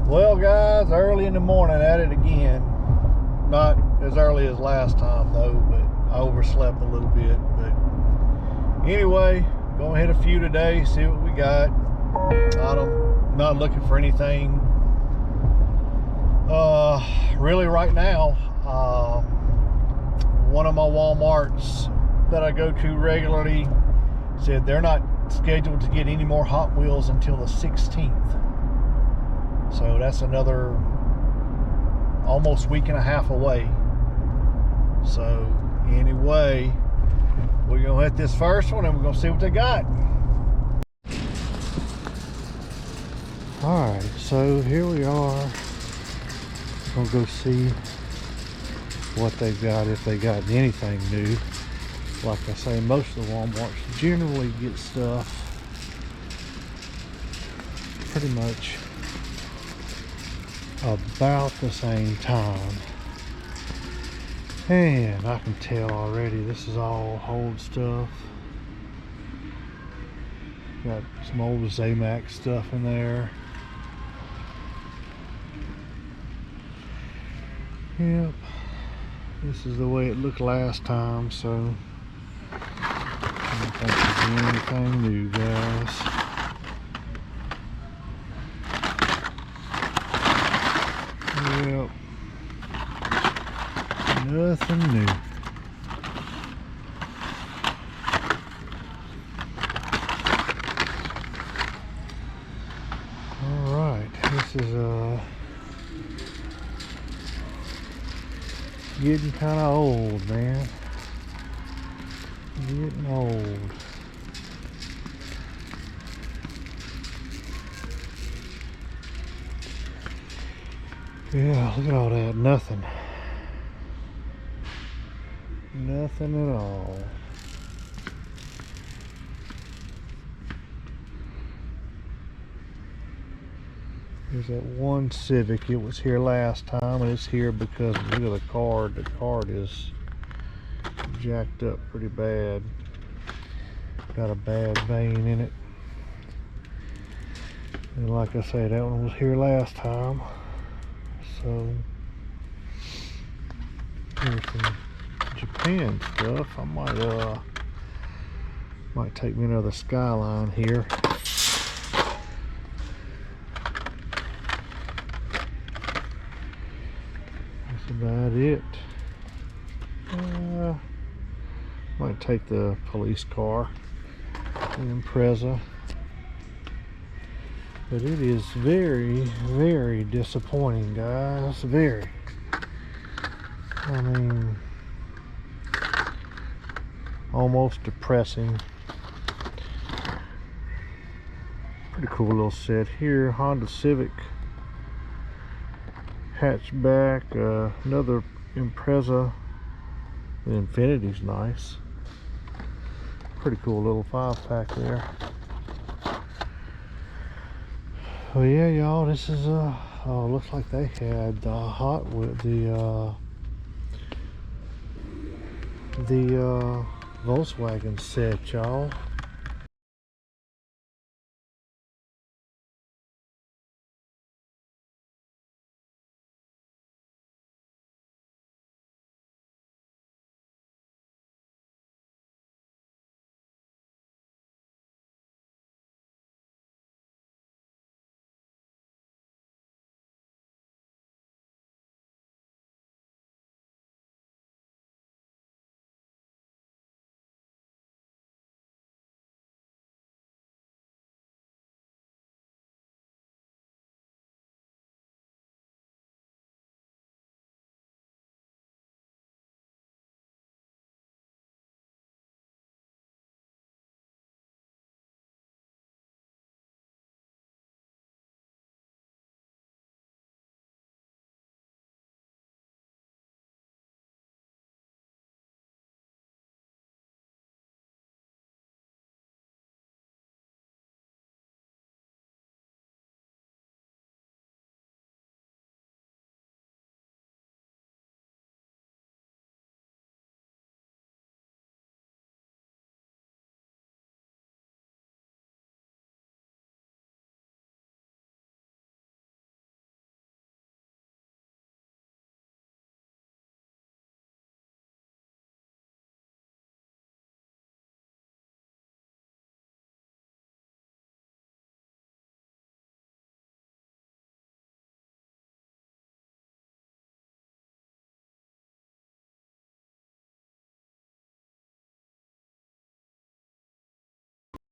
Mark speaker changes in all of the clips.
Speaker 1: Well, guys, early in the morning at it again. Not as early as last time, though, but I overslept a little bit. But anyway, gonna hit a few today, see what we got. I'm not looking for anything really right now. One of my Walmarts that I go to regularly said they're not scheduled to get any more Hot Wheels until the 16th. So that's another almost week and a half away. So anyway, we're gonna hit this first one and we're gonna see what they got. All right, so here we are. We're gonna go see what they've got, if they got anything new. Like I say, most of the Walmarts generally get stuff pretty much about the same time. And I can tell already this is all old stuff. Got some old Zamacs stuff in there. Yep, this is the way it looked last time, so I don't think there's anything new, guys. Yep, nothing new. All right, this is getting kind of old, man. Getting old. Yeah, look at all that. Nothing. Nothing at all. There's that one Civic. It was here last time, and it's here because look at the card. The card is jacked up pretty bad. Got a bad vein in it. And like I say, that one was here last time. So here's some Japan stuff. I might take me another Skyline here. That's about it. Might take the police car, the Impreza. But it is very, very disappointing, guys. Very. I mean, almost depressing. Pretty cool little set here. Honda Civic hatchback. Another Impreza. The Infinity's nice. Pretty cool little 5-pack there. Oh yeah, y'all, this is oh, looks like they had the Volkswagen set, y'all.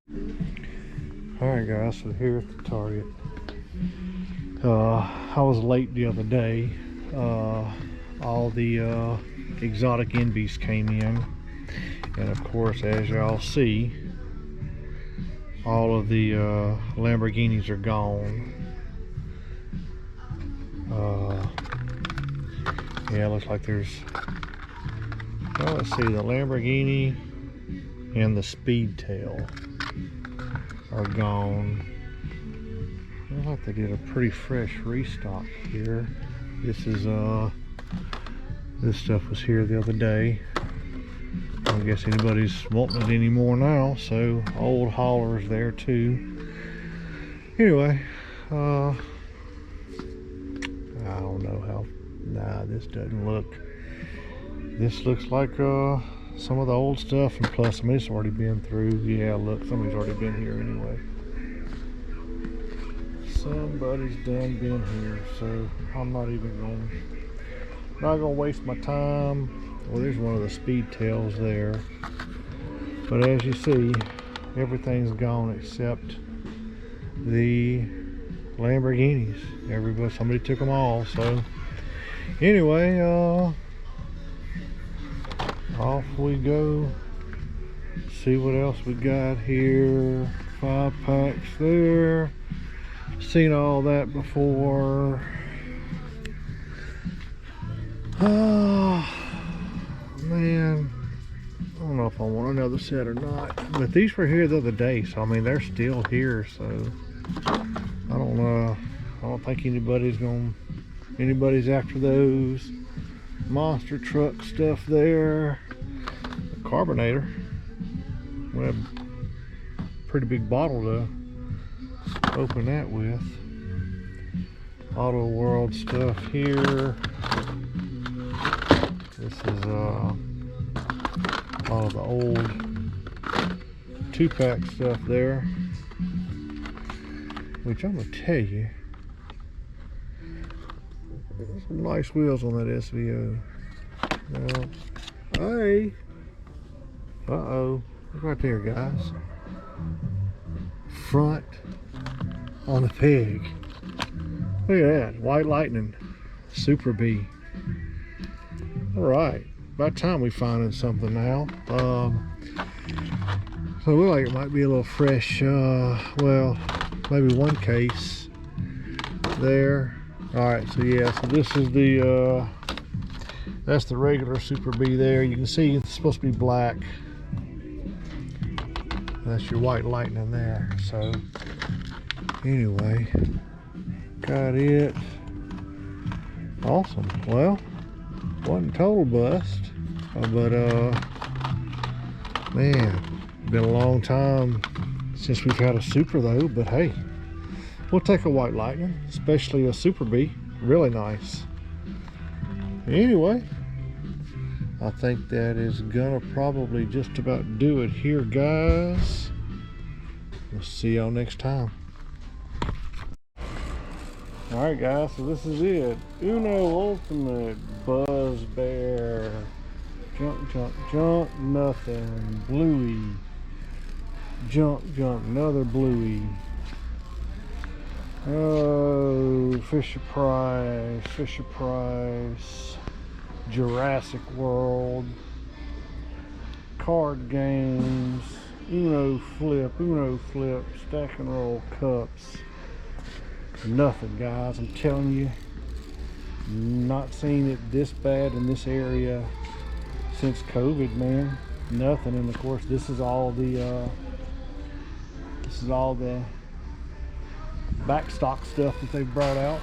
Speaker 1: Alright guys, so here at the Target. I was late the other day. All the exotic envies came in. And of course, as y'all see, all of the Lamborghinis are gone. Yeah, it looks like there's, well, let's see, the Lamborghini and the Speedtail are gone. Looks like they did a pretty fresh restock here. This is this stuff was here the other day. I don't guess anybody's wanting it anymore now, so old haulers there too. Anyway, I don't know how. Nah, this doesn't look. This looks like some of the old stuff, and plus, I mean, it's already been through. Yeah, look, somebody's already been here anyway. Somebody's done been here, so I'm not even gonna waste my time. Well, there's one of the Speedtails there, but as you see, everything's gone except the Lamborghinis. Somebody took them all. So anyway, off we go. See what else we got here. 5-packs there. Seen all that before. Oh man, I don't know if I want another set or not, but these were here the other day, so I mean they're still here, so I don't think anybody's after those. Monster truck stuff there. The carbonator, we have a pretty big bottle to open that with. Auto World stuff here. This is all of the old 2-pack stuff there, which I'm gonna tell you, some nice wheels on that SVO. Now, hey, look right there, guys. Front on the peg. Look at that, White Lightning, Super B. All right, about time we finding something now. So it looks like it might be a little fresh. Well, maybe one case there. All right, so yeah, so this is the that's the regular Super B there. You can see it's supposed to be black. That's your White Lightning there. So anyway, got it. Awesome. Well, wasn't total bust, but man, been a long time since we've had a Super though. But hey, we'll take a White Lightning, especially a Super B. Really nice. Anyway, I think that is gonna probably just about do it here, guys. We'll see y'all next time. Alright guys, so this is it. Uno Ultimate Buzz Bear. Junk, nothing. Bluey. Junk, another Bluey. Oh, Fisher Price. Jurassic World. Card games. Uno flip, stack and roll cups. Nothing, guys, I'm telling you. Not seen it this bad in this area since COVID, man. Nothing. And of course this is all the back stock stuff that they've brought out,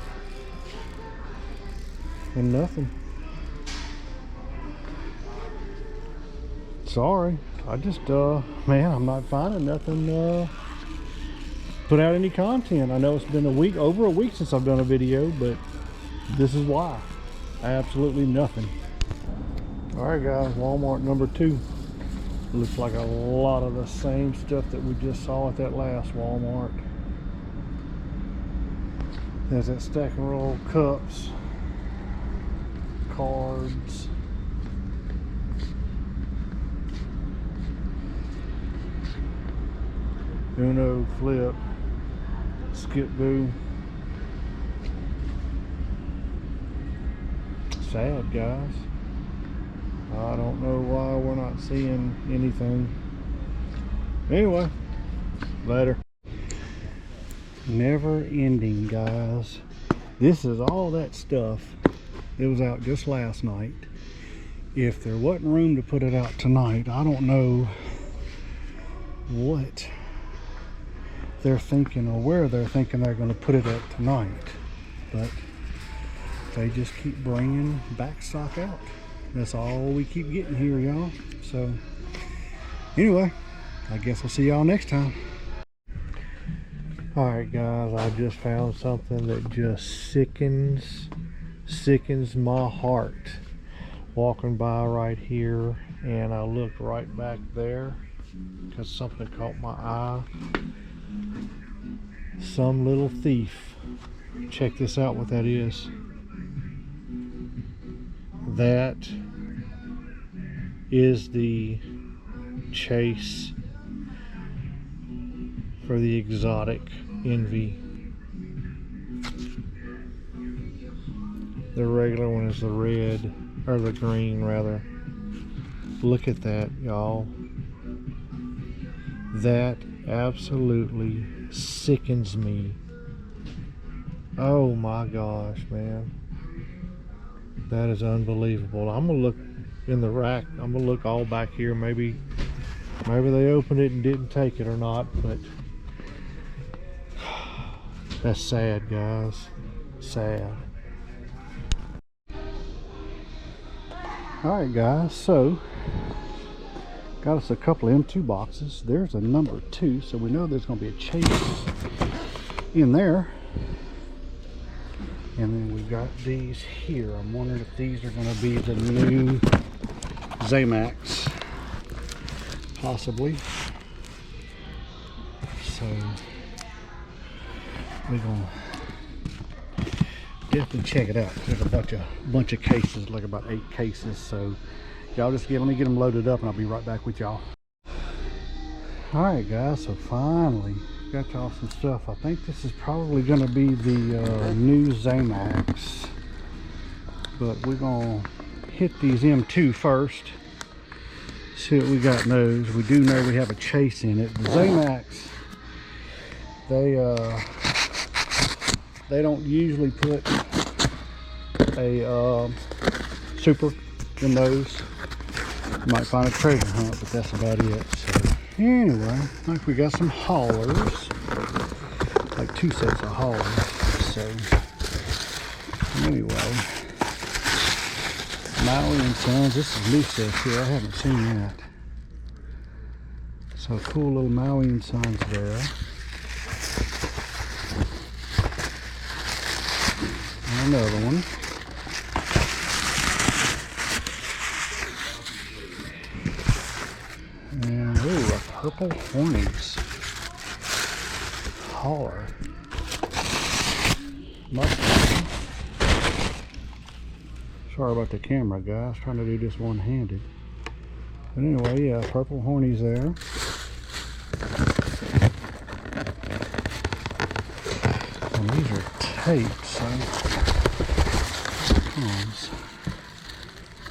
Speaker 1: and nothing. Sorry, I just man, I'm not finding nothing put out any content. I know it's been over a week since I've done a video, but this is why. Absolutely nothing. All right guys, Walmart number 2. Looks like a lot of the same stuff that we just saw at that last Walmart. There's that stack and roll cups, cards, Uno, flip, skip boo. Sad, guys. I don't know why we're not seeing anything. Anyway, later. Never ending, guys. This is all that stuff. It was out just last night. If there wasn't room to put it out tonight, I don't know what they're thinking or where they're thinking they're going to put it at tonight. But they just keep bringing back stock out. That's all we keep getting here, y'all. So anyway, I guess we'll see y'all next time. Alright guys, I just found something that just sickens my heart. Walking by right here, and I looked right back there because something caught my eye. Some little thief. Check this out, what that is. That is the chase for the exotic Envy. The regular one is the red, or the green rather. Look at that, y'all. That absolutely sickens me. Oh my gosh, man. That is unbelievable. I'm gonna look in the rack. I'm gonna look all back here. Maybe they opened it and didn't take it or not, but that's sad, guys. Sad. Alright guys, so got us a couple of M2 boxes. There's a number 2, so we know there's going to be a chase in there. And then we've got these here. I'm wondering if these are going to be the new Zamacs, possibly. So we're going to definitely check it out. There's a bunch of cases, like about 8 cases. So y'all just let me get them loaded up and I'll be right back with y'all. Alright guys, so finally got y'all some stuff. I think this is probably going to be the new Zamacs, but we're going to hit these M2 first, see what we got in those. We do know we have a chase in it. The Zamacs, they don't usually put a super in those. You might find a treasure hunt, but that's about it. So anyway, I think we got some haulers, like 2 sets of haulers. So anyway, Maui and Sons, this is new stuff here. I haven't seen that. So cool little Maui and Sons there. And another one. And ooh, a purple hornies hauler. Mustang. Sorry about the camera, guys. Trying to do this one-handed. But anyway, yeah, purple hornies there. And these are taped, so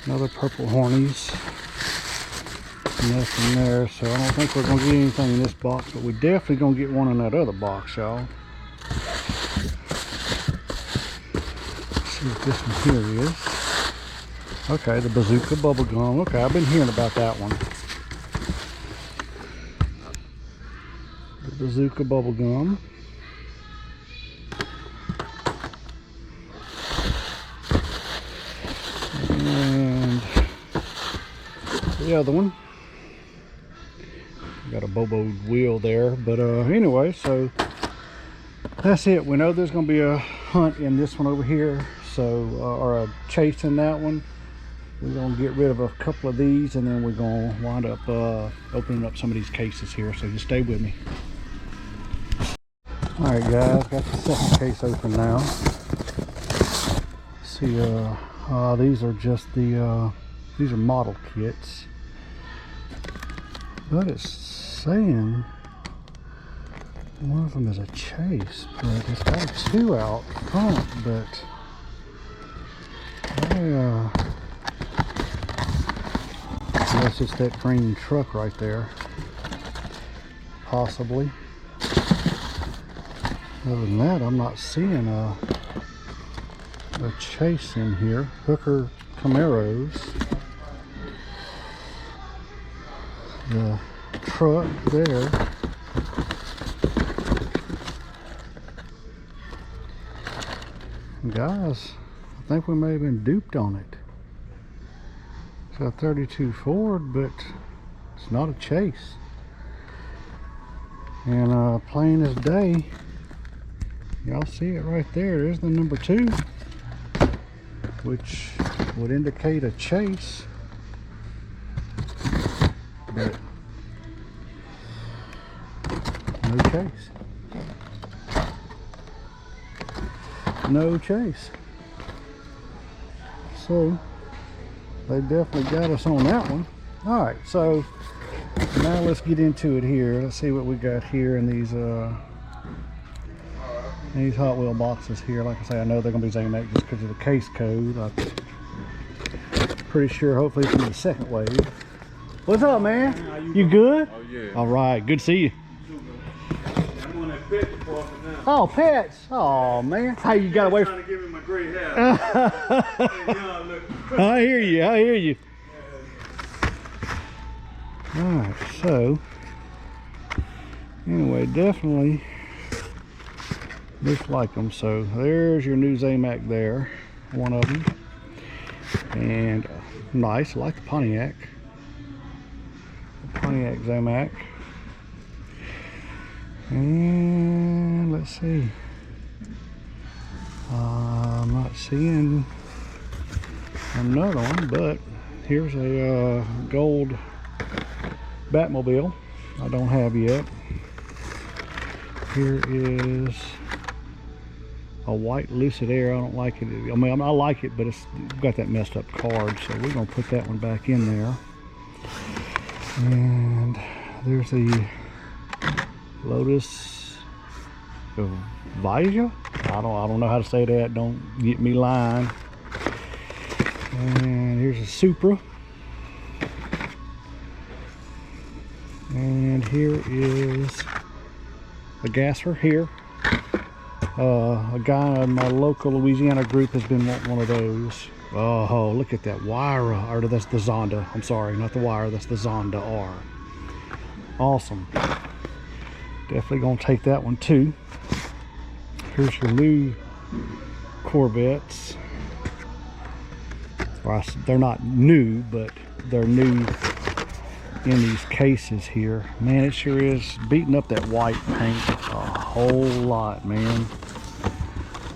Speaker 1: another purple hornies. Nothing there, so I don't think we're going to get anything in this box, but we're definitely going to get one in that other box, y'all. See what this one here is. Okay, the bazooka bubblegum. Okay, I've been hearing about that one. The bazooka bubblegum. And the other one. Got a Bobo wheel there, but anyway, so that's it. We know there's going to be a hunt in this one over here, so or a chase in that one. We're going to get rid of a couple of these, and then we're going to wind up opening up some of these cases here, so just stay with me. Alright guys, got the second case open now. See, these are just the these are model kits, but it's saying
Speaker 2: One of them is a Chase, but it's got a 2 out front, but unless it's that green truck right there, possibly. Other than that, I'm not seeing a Chase in here. Hooker Camaros. The truck there. Guys, I think we may have been duped on it. It's a 32 Ford, but it's not a Chase. And plain as day, y'all see it right there. There's the number 2, which would indicate a Chase. But no Chase. No Chase. So they definitely got us on that one. All right, so now let's get into it here. Let's see what we got here in these Hot Wheel boxes here. Like I say, I know they're gonna be Zamacs just because of the case code. I'm pretty sure hopefully it's gonna be the second wave. What's up, man? You good?
Speaker 3: Oh yeah.
Speaker 2: All right, good to see you. Oh, pets! Oh man, how you got away from?
Speaker 3: Trying to give me my gray hair.
Speaker 2: I hear you. I hear you. All right, so anyway, definitely looks like them. So there's your new Zamac there, one of them, and nice. I like the Pontiac. Pontiac Zamac. And let's see. I'm not seeing another one, but here's a gold Batmobile I don't have yet. Here is a white Lucid Air. I don't like it. I mean, I like it, but it's got that messed up card, so we're gonna put that one back in there. And there's the Lotus Vija. I don't know how to say that. Don't get me lying. And here's a Supra. And here is a gasser here. A guy in my local Louisiana group has been wanting one of those. Oh, look at that Wyra, or that's the Zonda. I'm sorry, not the Wyra, that's the Zonda R. Awesome. Definitely gonna take that one too. Here's your new Corvettes. Well, they're not new, but they're new in these cases here. Man, it sure is beating up that white paint a whole lot, man.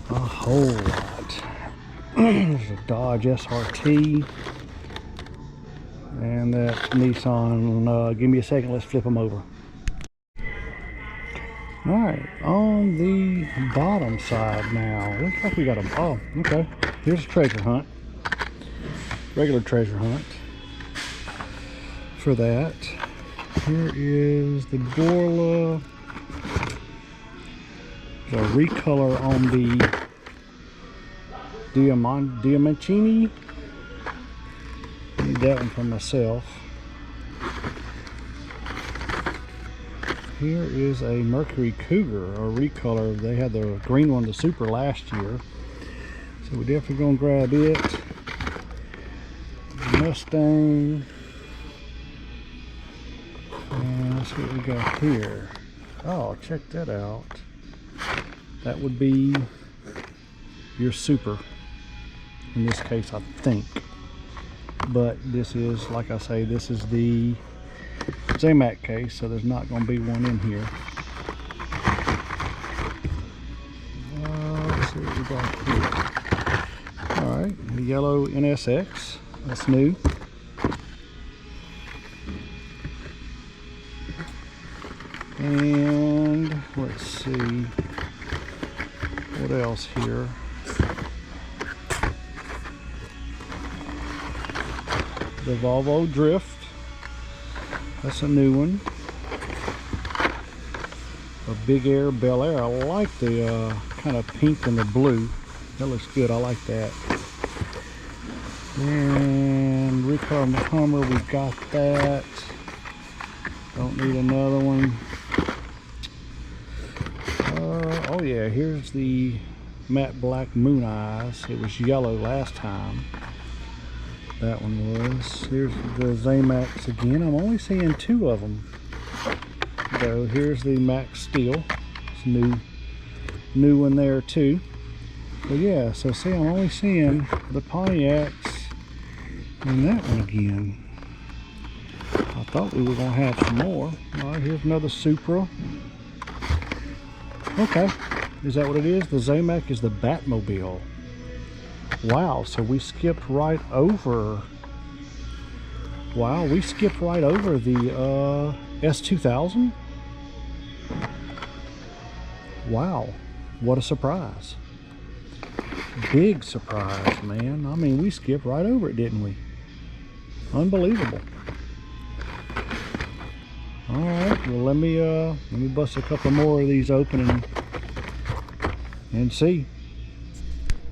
Speaker 2: A whole lot. There's a Dodge SRT and that Nissan. Give me a second, let's flip them over. All right, on the bottom side now, looks like we got a, oh, okay. Here's a treasure hunt, regular treasure hunt for that. Here is the Borla, the recolor on the Diamantini. Need that one for myself. Here is a Mercury Cougar, a recolor. They had the green one, the Super, last year. So we're definitely gonna grab it. Mustang. And let's see what we got here. Oh, check that out. That would be your Super in this case, I think. But this is, like I say, this is the Zamac case, so there's not going to be one in here. Let's see what we got here. Alright, the yellow NSX, that's new. And let's see what else here. The Volvo Drift, that's a new one. a Big Air Bel Air. I like the kind of pink and the blue. That looks good. I like that. And recar on the Hummer, we've got that. Don't need another one. Oh yeah, here's the matte black Moon Eyes. It was yellow last time. That one was. Here's the Zamacs again. I'm only seeing 2 of them. So here's the Max Steel. It's new one there too. But yeah, so see, I'm only seeing the Pontiacs and that one again. I thought we were gonna have some more. All right, here's another Supra. Okay, is that what it is? The Zamac is the Batmobile. Wow, so we skipped right over. Wow, we skipped right over the S2000. Wow, what a surprise. Big surprise, man. I mean, we skipped right over it, didn't we? Unbelievable. All right, well, let me bust a couple more of these open and see.